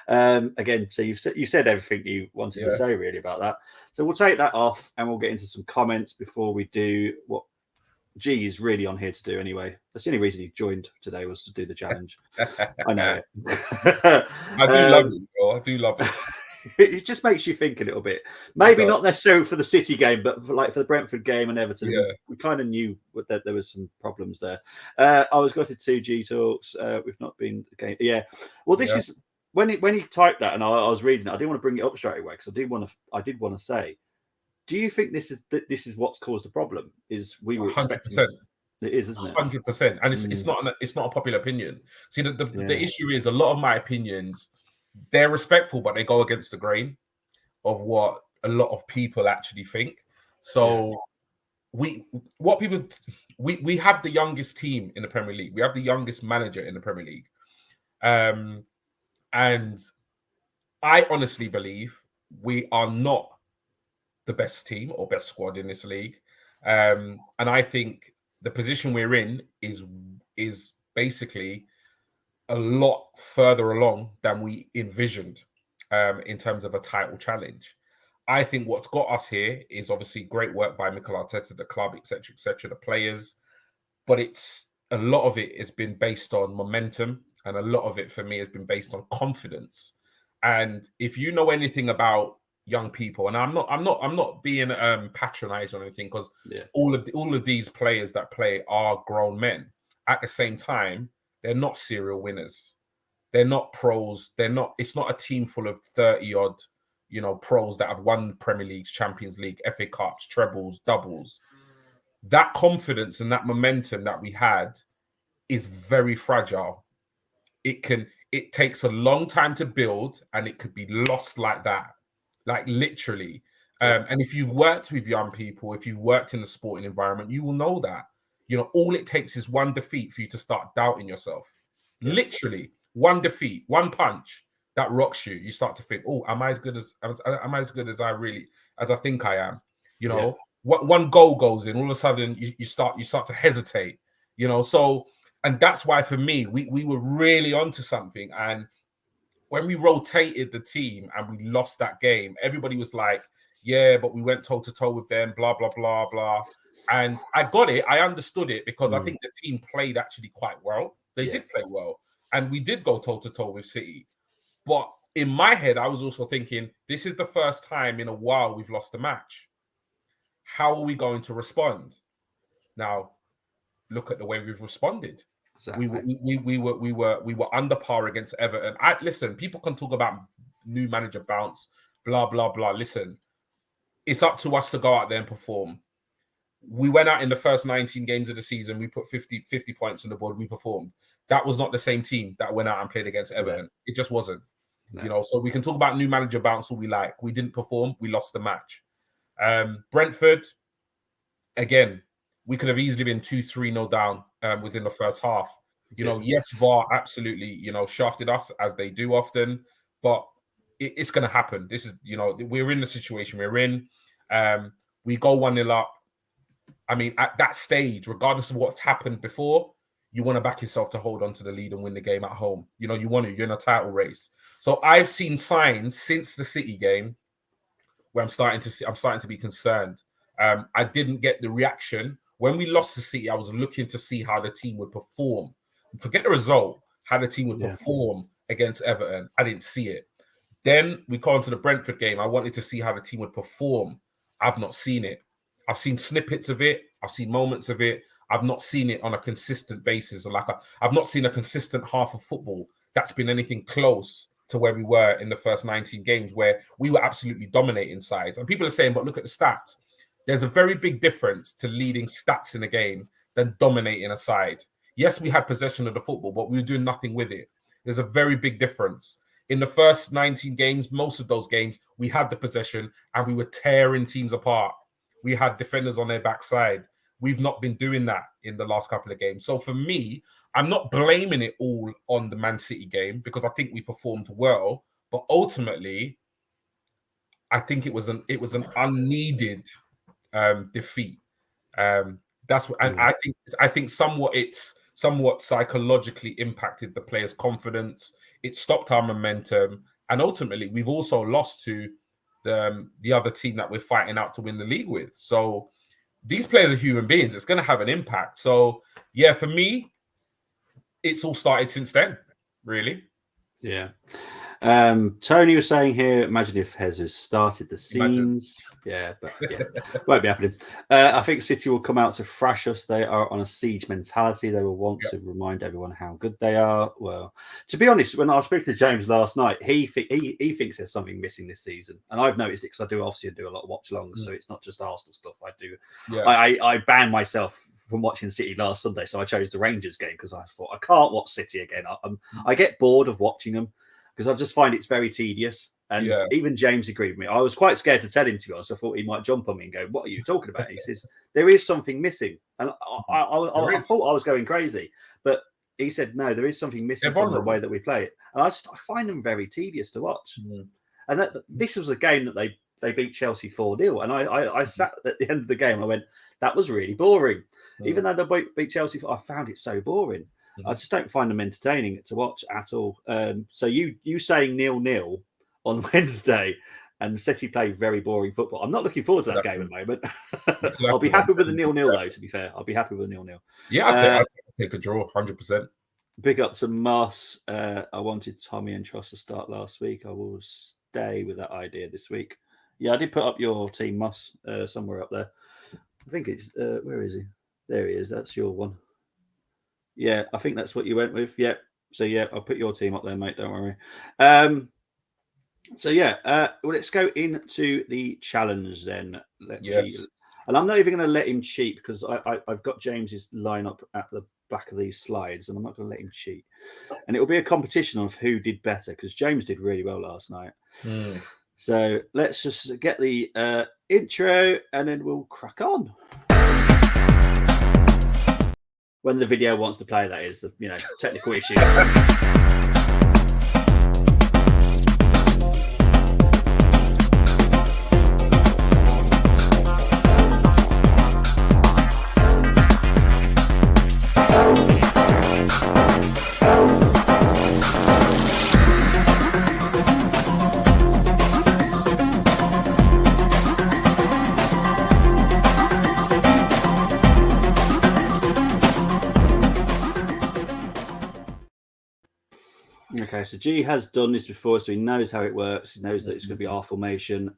Again, so you said everything you wanted to say really about that. So we'll take that off and we'll get into some comments before we do what G is really on here to do anyway. That's the only reason he joined today, was to do the challenge. I know it. I do love it, bro. I do love it. It just makes you think a little bit. Maybe not necessarily for the City game, but for the Brentford game and Everton. We kind of knew that there was some problems there. I was got to 2G talks. We've not been game. Well, this is when he typed that, and I was reading it. I didn't want to bring it up straight away because I did want to say, do you think this is what's caused the problem? Is we were 100%. It is, isn't it? 100%, and it's not a popular opinion. See, the issue is a lot of my opinions, they're respectful, but they go against the grain of what a lot of people actually think. So we have the youngest team in the Premier League. We have the youngest manager in the Premier League. And I honestly believe we are not the best team or best squad in this league. And I think the position we're in is basically a lot further along than we envisioned in terms of a title challenge. I think what's got us here is obviously great work by Mikel Arteta, the club, etc., the players. But a lot of it has been based on momentum, and a lot of it for me has been based on confidence. And if you know anything about young people, and I'm not being patronized or anything, because all of these players that play are grown men. At the same time, they're not serial winners. They're not pros. It's not a team full of 30 odd, pros that have won Premier League, Champions League, FA Cups, trebles, doubles. That confidence and that momentum that we had is very fragile. It takes a long time to build, and it could be lost like that, like literally. And if you've worked with young people, if you've worked in the sporting environment, you will know that. All it takes is one defeat for you to start doubting yourself. Yeah. Literally, one defeat, one punch that rocks you. You start to think, "Oh, am I as good as I think I am?" What one goal goes in, all of a sudden you start to hesitate. So, and that's why for me, we were really onto something. And when we rotated the team and we lost that game, everybody was like, yeah, but we went toe-to-toe with them, blah, blah, blah, blah. And I got it. I understood it because I think the team played actually quite well. They did play well. And we did go toe-to-toe with City. But in my head, I was also thinking, this is the first time in a while we've lost a match. How are we going to respond? Now, look at the way we've responded. Exactly. We were under par against Everton. Listen, people can talk about new manager bounce, blah, blah, blah. Listen, it's up to us to go out there and perform. We went out in the first 19 games of the season. We put 50 points on the board. We performed. That was not the same team that went out and played against Everton. Yeah. It just wasn't. No. So we can talk about new manager bounce all we like. We didn't perform. We lost the match. Brentford, again, we could have easily been 2-3-0 down within the first half. Yes, VAR absolutely, shafted us as they do often, but it's going to happen. This is, we're in the situation we're in. We go 1-0 up. I mean, at that stage, regardless of what's happened before, you want to back yourself to hold on to the lead and win the game at home. You're in a title race. So I've seen signs since the City game where I'm starting to be concerned. I didn't get the reaction. When we lost to City, I was looking to see how the team would perform. Forget the result, how the team would perform against Everton. I didn't see it. Then we go on to the Brentford game. I wanted to see how the team would perform. I've not seen it. I've seen snippets of it. I've seen moments of it. I've not seen it on a consistent basis. I've not seen a consistent half of football that's been anything close to where we were in the first 19 games, where we were absolutely dominating sides. And people are saying, but look at the stats. There's a very big difference to leading stats in a game than dominating a side. Yes, we had possession of the football, but we were doing nothing with it. There's a very big difference. In the first 19 games, most of those games, we had the possession and we were tearing teams apart. We had defenders on their backside. We've not been doing that in the last couple of games. So for me, I'm not blaming it all on the Man City game because I think we performed well, but ultimately, I think it was an unneeded defeat. That's what, and I think it's somewhat psychologically impacted the players' confidence. It stopped our momentum, and ultimately, we've also lost to the other team that we're fighting out to win the league with. So these players are human beings. It's going to have an impact. So yeah, for me, it's all started since then, really. Yeah. Tony was saying here, imagine if Jesus started the scenes. Yeah, but won't be happening. I think City will come out to thrash us. They are on a siege mentality. They will want to remind everyone how good they are. Well, to be honest, when I was speaking to James last night, he thinks there's something missing this season, and I've noticed it because I do a lot of watch-alongs, so it's not just Arsenal stuff. I do. Yeah. I banned myself from watching City last Sunday, so I chose the Rangers game because I thought I can't watch City again. I get bored of watching them because I just find it's very tedious. And even James agreed with me. I was quite scared to tell him, to be honest. I thought he might jump on me and go, "What are you talking about?" He says, "There is something missing," and I thought I was going crazy, but he said, "No, there is something missing from the way that we play it." And I find them very tedious to watch. And this was a game that they beat Chelsea 4-0, and I sat at the end of the game and I went, "That was really boring." Even though they beat Chelsea, I found it so boring. I just don't find them entertaining to watch at all. So you saying 0-0 on Wednesday and City play very boring football. I'm not looking forward to that game at the moment. I'll be happy with the 0-0 though, to be fair. I'll be happy with 0-0. Yeah, I'll take a draw, 100%. Big up to Moss. I wanted Tommy and Tross to start last week. I will stay with that idea this week. Yeah, I did put up your team, Moss, somewhere up there. I think it's, where is he? There he is. That's your one. Yeah, I think that's what you went with. Yeah. So yeah, I'll put your team up there, mate. Don't worry. So yeah, well, let's go into the challenge then. Yes. And I'm not even going to let him cheat because I've got James's lineup at the back of these slides, and I'm not going to let him cheat. And it will be a competition of who did better because James did really well last night. So let's just get the intro, and then we'll crack on. When the video wants to play, that is, the technical issue. Okay, so G has done this before, so he knows how it works. He knows that it's going to be our formation.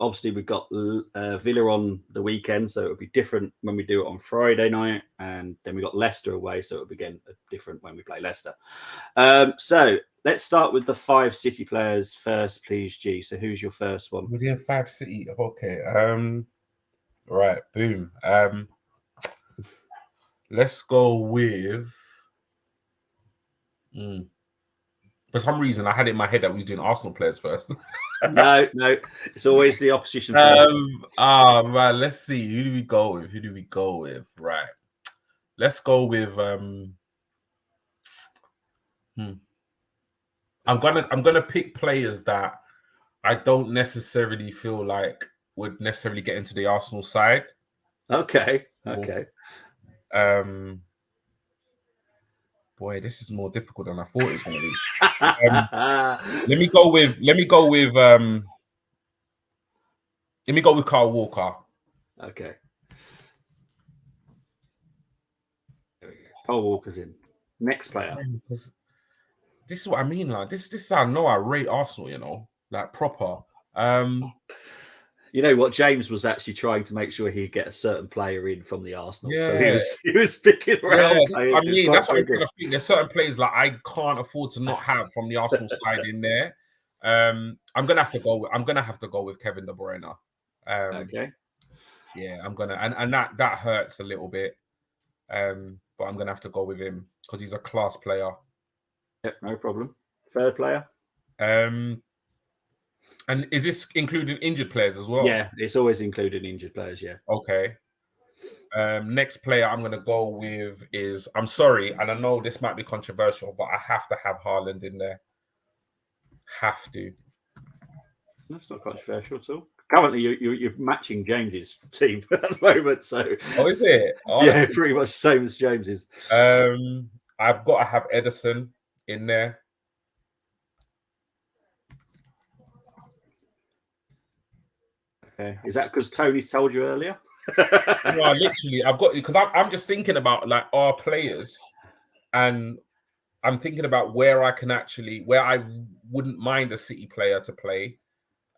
Obviously, we've got Villa on the weekend, so it'll be different when we do it on Friday night, and then we got Leicester away, so it'll be again different when we play Leicester. So let's start with the 5 City players first, please, G. So who's your first one? We're doing 5 City. Okay. Right. Boom. Let's go with. For some reason, I had it in my head that we was doing Arsenal players first. No, it's always the opposition first. Man, let's see. Who do we go with? Right. Let's go with. I'm gonna pick players that I don't necessarily feel like would necessarily get into the Arsenal side. Okay. Boy, this is more difficult than I thought it was going to be. Let me go with Kyle Walker. Okay. There we go. Kyle Walker's in. Next player. This is what I mean. Like this I know I rate Arsenal, like proper. You know what? James was actually trying to make sure he'd get a certain player in from the Arsenal. Yeah. So he was picking around. Yeah, that's what I'm trying to think. There's certain players like I can't afford to not have from the Arsenal side in there. I'm gonna have to go with Kevin De Bruyne. Okay. Yeah, I'm gonna and that hurts a little bit. But I'm gonna have to go with him because he's a class player. Yep, no problem. Third player. And is this including injured players as well? Yeah, it's always included injured players, yeah. Okay. Next player I'm going to go with is, I'm sorry, and I know this might be controversial, but I have to have Haaland in there. Have to. That's not controversial at all. Currently, you're matching James's team at the moment, so... Oh, is it? Oh, yeah, pretty much the same as James's. I've got to have Ederson in there. Okay. Is that because Tony told you earlier? No, literally, I've got because I'm just thinking about like our players, and I'm thinking about where I wouldn't mind a City player to play,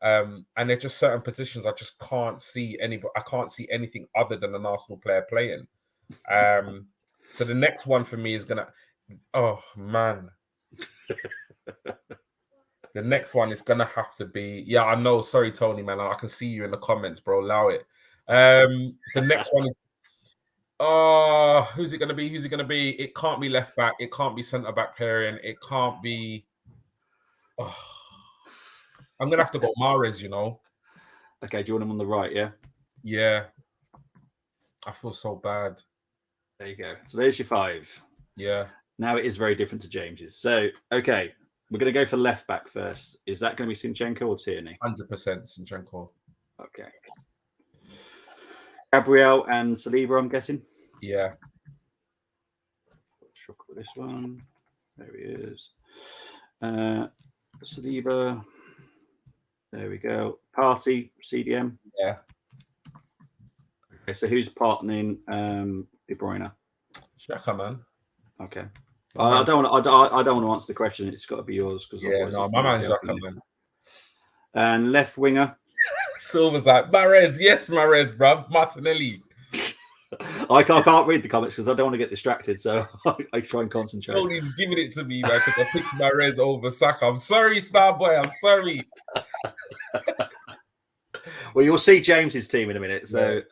and there's just certain positions I just can't see I can't see anything other than an Arsenal player playing. So the next one for me is oh man. The next one is gonna have to be, yeah, I know. Sorry, Tony, man. I can see you in the comments, bro. Allow it. The next one is, who's it gonna be? It can't be left back. It can't be centre back pairing. It can't be. I'm gonna have to go Mahrez. Okay, do you want him on the right? Yeah. Yeah. I feel so bad. There you go. So there's your 5. Yeah. Now it is very different to James's. So okay. We're going to go for left back first. Is that going to be Zinchenko or Tierney? 100% Zinchenko. Okay. Gabriel and Saliba, I'm guessing? Yeah. Shock with this one. There he is. Saliba. There we go. Party, CDM. Yeah. Okay, so who's partnering De Bruyne? Xhaka, man. Okay. I don't want to answer the question. It's got to be yours because my man's Xhaka, man. And left winger. Silver's like Mahrez, yes, Mahrez, bruv. Martinelli. I can't read the comments because I don't want to get distracted, so I try and concentrate. Tony's giving it to me, man, because I picked Mahrez over Saka. I'm sorry, Starboy. I'm sorry. Well, you'll see James's team in a minute. So,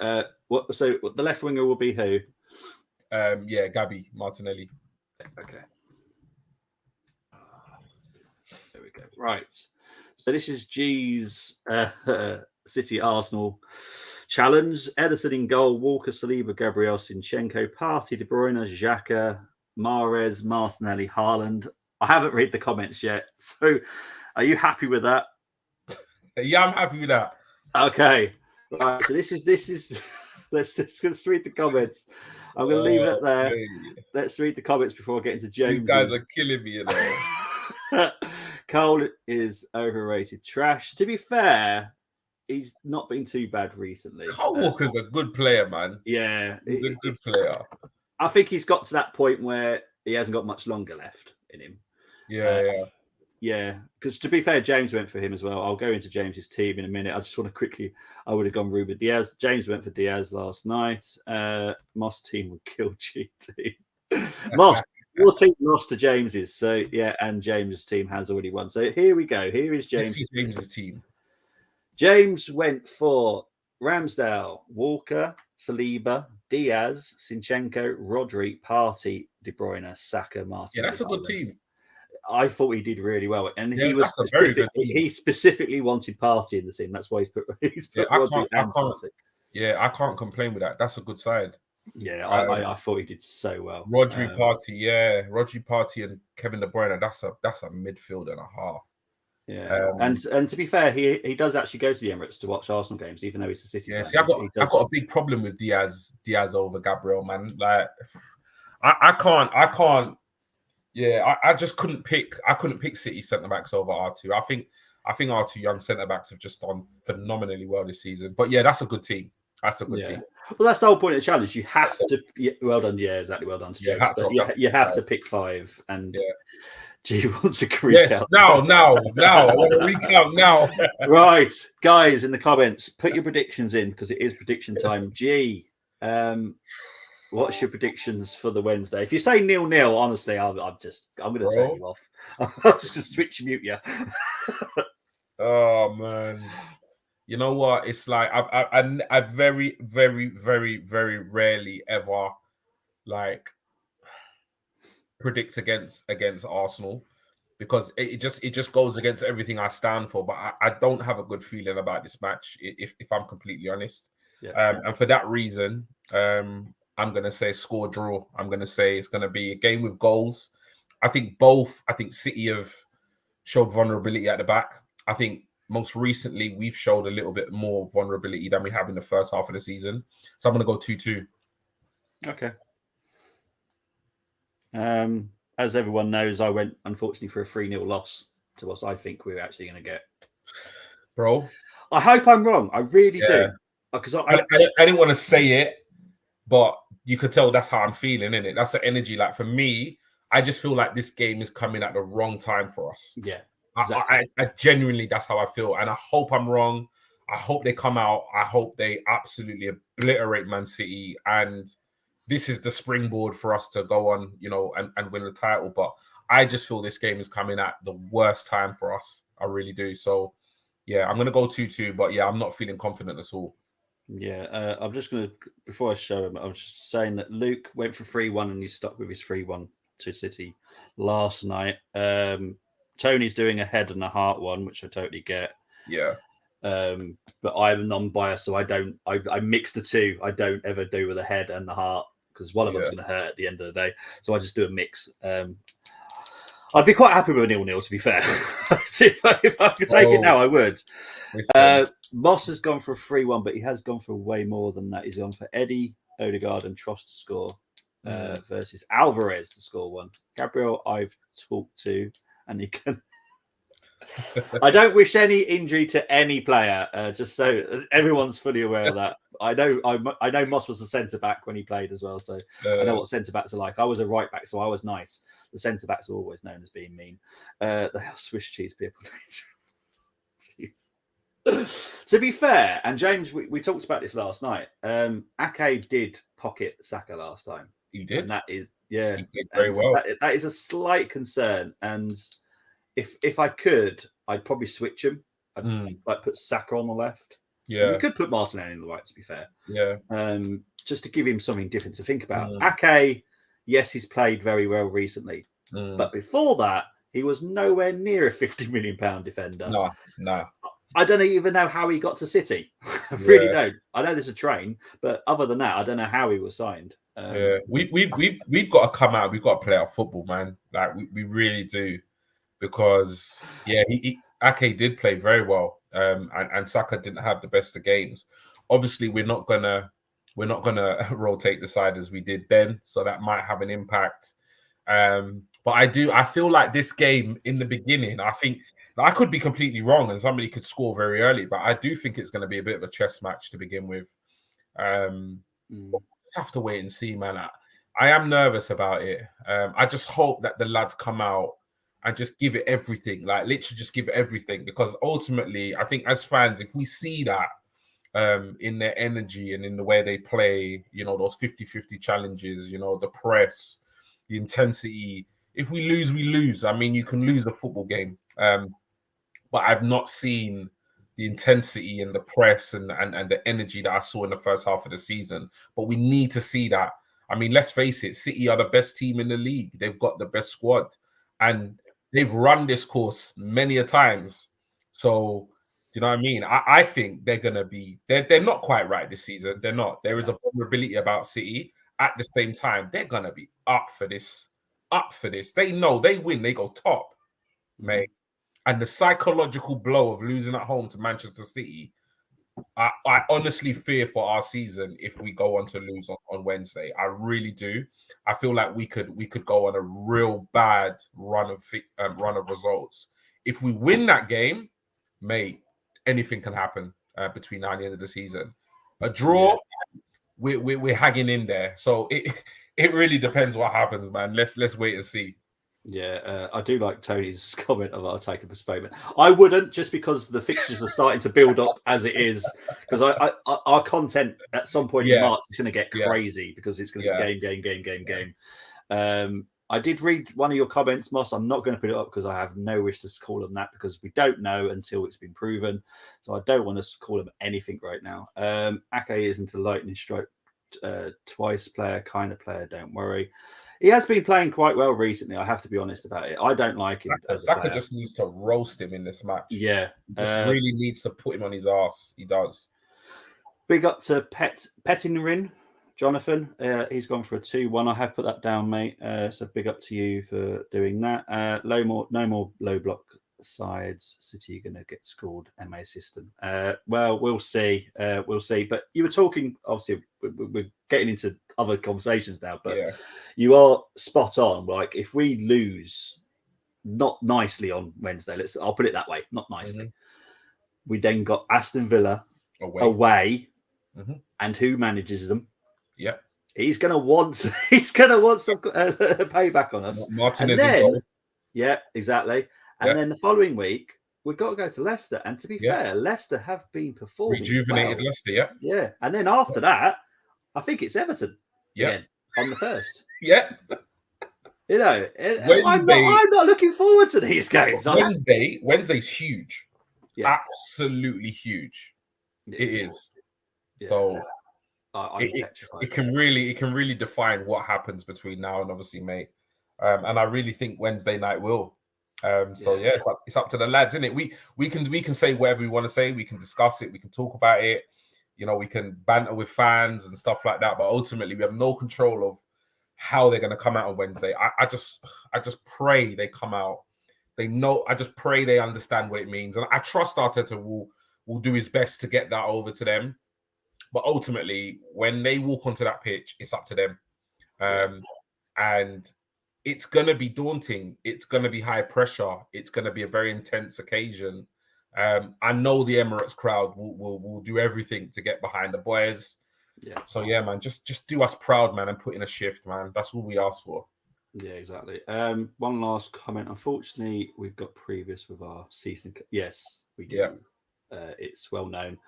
So the left winger will be who? Gabby Martinelli. Okay. There we go. Right. So this is G's City Arsenal challenge. Ederson in goal. Walker, Saliba, Gabriel, Zinchenko, Partey, De Bruyne, Xhaka, Mahrez, Martinelli, Haaland. I haven't read the comments yet. So, are you happy with that? Yeah, I'm happy with that. Okay. Right. So this is. Let's read the comments. I'm going to leave it there. Let's read the comments before I get into James. These guys are killing me, you know. Cole is overrated trash. To be fair, he's not been too bad recently. Cole Walker's a good player, man. Yeah. He's a good player. I think he's got to that point where he hasn't got much longer left in him. Yeah, because to be fair, James went for him as well. I'll go into James's team in a minute. I just want to quickly, I would have gone Ruben Diaz. James went for Diaz last night. Moss team would kill GT. Moss, your team lost to James's. So, yeah, and James's team has already won. So here we go. Here is James's team. James went for Ramsdale, Walker, Saliba, Diaz, Zinchenko, Rodri, Partey, De Bruyne, Saka, Martin. Yeah, that's a good team. I thought he did really well, and he specifically wanted Partey in the team. That's why he's put Rodri and Partey. Yeah, I can't complain with that. That's a good side. Yeah, I thought he did so well. Rodri, Partey, and Kevin De Bruyne. That's a midfield and a half. Yeah, and to be fair, he does actually go to the Emirates to watch Arsenal games, even though he's a City. Yeah, see, I've got a big problem with Diaz over Gabriel, man. Like, I can't. Yeah, I just couldn't pick. I couldn't pick City centre backs over R2. I think our two young centre backs have just done phenomenally well this season. But yeah, that's a good team. That's a good team. Well, that's the whole point of the challenge. You have to. Well done. Yeah, exactly. Well done. You have to pick 5. And G wants a recount. Yes, now. I want to recount now. Right, guys, in the comments, put your predictions in because it is prediction time. G, what's your predictions for the Wednesday? If you say 0-0, honestly, I'm going to turn you off. I'm just going to switch mute you. Oh man, you know what? It's like I very, very, very, very rarely ever like predict against Arsenal because it just goes against everything I stand for. But I don't have a good feeling about this match if I'm completely honest. Yeah. And for that reason, I'm going to say score draw. I'm going to say it's going to be a game with goals. I think City have showed vulnerability at the back. I think most recently we've showed a little bit more vulnerability than we have in the first half of the season. So I'm going to go 2-2. Okay. As everyone knows, I went, unfortunately, for a 3-0 loss to what I think we're actually going to get. Bro. I hope I'm wrong. I really do. Because I didn't want to say it, but you could tell that's how I'm feeling, innit? That's the energy. Like, for me, I just feel like this game is coming at the wrong time for us. Yeah. Exactly. I genuinely, that's how I feel. And I hope I'm wrong. I hope they come out. I hope they absolutely obliterate Man City. And this is the springboard for us to go on, and win the title. But I just feel this game is coming at the worst time for us. I really do. So, yeah, I'm going to go 2-2. But, yeah, I'm not feeling confident at all. Yeah, I'm just going to, before I show him, I was just saying that Luke went for 3-1 and he stuck with his 3-1 to City last night. Tony's doing a head and a heart one, which I totally get. Yeah. But I'm non-biased, so I mix the two. I don't ever do with the head and the heart because one of them's going to hurt at the end of the day. So I just do a mix. I'd be quite happy with a 0-0, to be fair. if I could take it now, I would. Moss has gone for a 3-1, but he has gone for way more than that. He's gone for Eddie, Odegaard, and Trost to score versus Alvarez to score 1. Gabriel, I've talked to, and he can. I don't wish any injury to any player, just so everyone's fully aware of that. I know Moss was a centre back when he played as well, so I know what centre backs are like. I was a right back, so I was nice. The centre backs are always known as being mean. They are Swiss cheese people. Jeez. To be fair, and James, we talked about this last night. Ake did pocket Saka last time. He did. And that is, yeah. He did very well. That is a slight concern. And if I could, I'd probably switch him. I'd like put Saka on the left. Yeah. You could put Martinelli on the right, to be fair. Yeah. Just to give him something different to think about. Ake, yes, he's played very well recently. But before that, he was nowhere near a £50 million defender. No. I don't even know how he got to City. I really don't. I know there's a train, but other than that, I don't know how he was signed. We've got to come out. We've got to play our football, man. Like we really do, because Ake did play very well, and Saka didn't have the best of games. Obviously, we're not gonna rotate the side as we did then, so that might have an impact. But I feel like this game in the beginning, I think I could be completely wrong and somebody could score very early, but I do think it's going to be a bit of a chess match to begin with. Just have to wait and see, man. I am nervous about it. I just hope that the lads come out and just give it everything, like literally just give it everything, because ultimately, I think as fans, if we see that in their energy and in the way they play, those 50-50 challenges, the press, the intensity. If we lose, we lose. I mean, you can lose a football game, but I've not seen the intensity and the press and the energy that I saw in the first half of the season. But we need to see that. I mean, let's face it, City are the best team in the league. They've got the best squad, and they've run this course many a times. So, do you know what I mean? I think they're going to be... They're not quite right this season. They're not. There is a vulnerability about City. At the same time, they're going to be up for this. They know they win, they go top, mate. And the psychological blow of losing at home to Manchester City, I honestly fear for our season if we go on to lose on Wednesday. I really do. I feel like we could go on a real bad run of results. If we win that game, mate, anything can happen between now and the end of the season. A draw, we're hanging in there. So it really depends what happens, man. Let's wait and see. Yeah, I do like Tony's comment of I'll take a postponement. I wouldn't, just because the fixtures are starting to build up as it is. Because our content at some point in March is going to get crazy because it's going to be game. I did read one of your comments, Moss. I'm not going to put it up because I have no wish to call them that, because we don't know until it's been proven. So I don't want to call them anything right now. Ake isn't a lightning strike twice player, kind of player. Don't worry. He has been playing quite well recently. I have to be honest about it. I don't like him. Saka just needs to roast him in this match. Yeah, he just really needs to put him on his ass. He does. Big up to Pettingrin, Jonathan. He's gone for a 2-1. I have put that down, mate. So big up to you for doing that. No more low block sides. City are going to get scored. MA system. Well, we'll see. We'll see. But you were talking. Obviously, we're getting into other conversations now. But you are spot on. Like, if we lose not nicely on Wednesday, I'll put it that way. Not nicely. We then got Aston Villa away. And who manages them? Yeah, he's gonna want some payback on us. Martin and then, exactly. And then the following week we've got to go to Leicester. And to be fair, Leicester have been performing rejuvenated. Leicester, yeah. And then after that, I think it's Everton. Again, on the first. I'm not looking forward to these games. Wednesday's huge. Absolutely huge. It is. So it can really define what happens between now and obviously May. And I really think Wednesday night will. It's up to the lads, isn't it? We can say whatever we want to say. We can discuss it. We can talk about it. We can banter with fans and stuff like that. But ultimately, we have no control of how they're going to come out on Wednesday. I just pray they come out. They know. I just pray they understand what it means, and I trust Arteta will do his best to get that over to them. But ultimately, when they walk onto that pitch, it's up to them. And it's going to be daunting. It's going to be high pressure. It's going to be a very intense occasion. I know the Emirates crowd will do everything to get behind the boys. Yeah. So, man, just do us proud, man, and put in a shift, man. That's all we ask for. Yeah, exactly. One last comment. Unfortunately, we've got previous with our season. Yes, we do. Yeah. It's well known.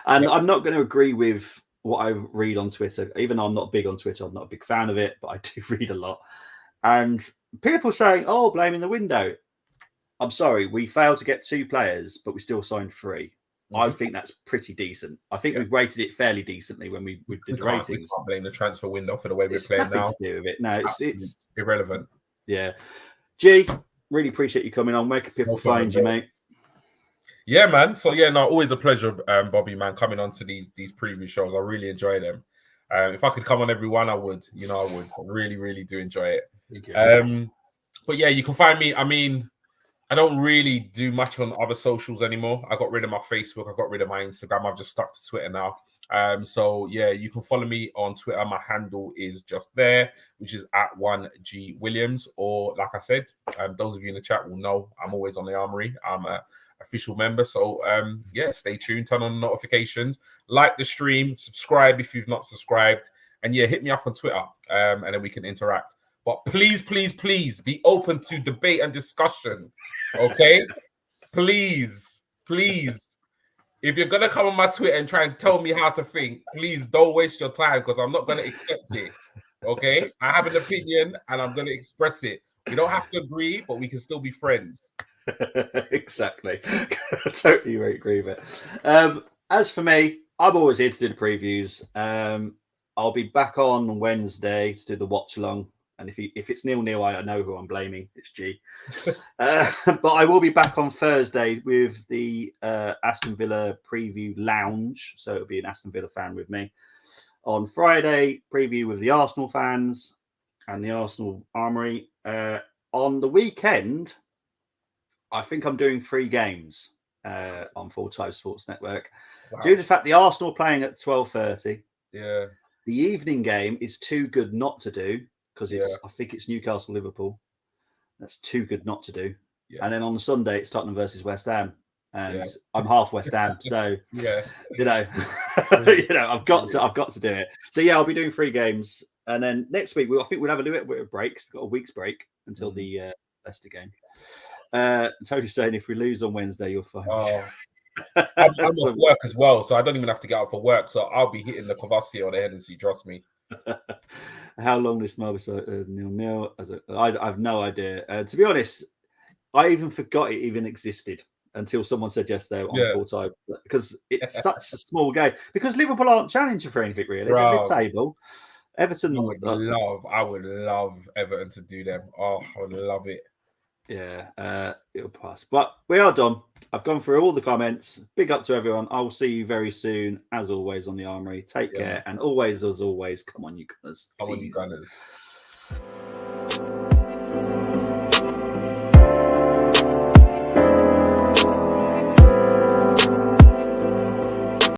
And I'm not going to agree with what I read on Twitter, even though I'm not big on Twitter, I'm not a big fan of it, but I do read a lot. And people saying, "Oh, blaming the window." I'm sorry, we failed to get 2 players, but we still signed 3. I think that's pretty decent. I think we rated it fairly decently when we did the ratings. We can't blame the transfer window for the way we're playing now. To do with it. No, it's irrelevant. Yeah. G, really appreciate you coming on. Where can people find you, mate? Yeah, man. So always a pleasure, Bobby, man, coming on to these preview shows. I really enjoy them. If I could come on every one, I would. I would. I really, really do enjoy it. But yeah, you can find me. I mean, I don't really do much on other socials anymore. I got rid of my Facebook. I got rid of my Instagram. I've just stuck to Twitter now. So yeah, you can follow me on Twitter. My handle is just there, which is at 1G Williams. Or like I said, those of you in the chat will know I'm always on the Armoury. I'm a official member. So stay tuned, turn on notifications, like the stream, subscribe if you've not subscribed, and hit me up on Twitter, and then we can interact. But please, please, please be open to debate and discussion. Okay? Please, please. If you're going to come on my Twitter and try and tell me how to think, please don't waste your time, because I'm not going to accept it. Okay? I have an opinion and I'm going to express it. We don't have to agree, but we can still be friends. Exactly. I totally agree with it. As for me, I'm always here to do the previews. I'll be back on Wednesday to do the watch along. And if it's 0-0, I know who I'm blaming. It's G. But I will be back on Thursday with the Aston Villa preview lounge. So it'll be an Aston Villa fan with me. On Friday, preview with the Arsenal fans and the Arsenal Armoury. On the weekend, I think I'm doing 3 games on Full Time Sports Network. Wow. Due to the fact the Arsenal are playing at 12:30. Yeah. The evening game is too good not to do. Because I think it's Newcastle Liverpool. That's too good not to do. Yeah. And then on Sunday it's Tottenham versus West Ham, and I'm half West Ham, so I've got to do it. So I'll be doing 3 games, and then next week I think we'll have a little bit of break. We've got a week's break until the Leicester game. Tony's saying if we lose on Wednesday, you'll find. Oh. I'm off work as well, so I don't even have to get out for work. So I'll be hitting the Cavassi on the head and see. Trust me. How long this Marvel 0-0? I have no idea. To be honest, I even forgot it even existed until someone said yesterday on Full Time, because it's such a small game. Because Liverpool aren't challenging for anything really. They're mid-table. Everton. I would love Everton to do them. Oh, I would love it. Yeah, it'll pass. But we are done. I've gone through all the comments. Big up to everyone. I'll see you very soon, as always, on the Armoury. Take care, and always, as always, come on, you gunners. Come on, you gunners.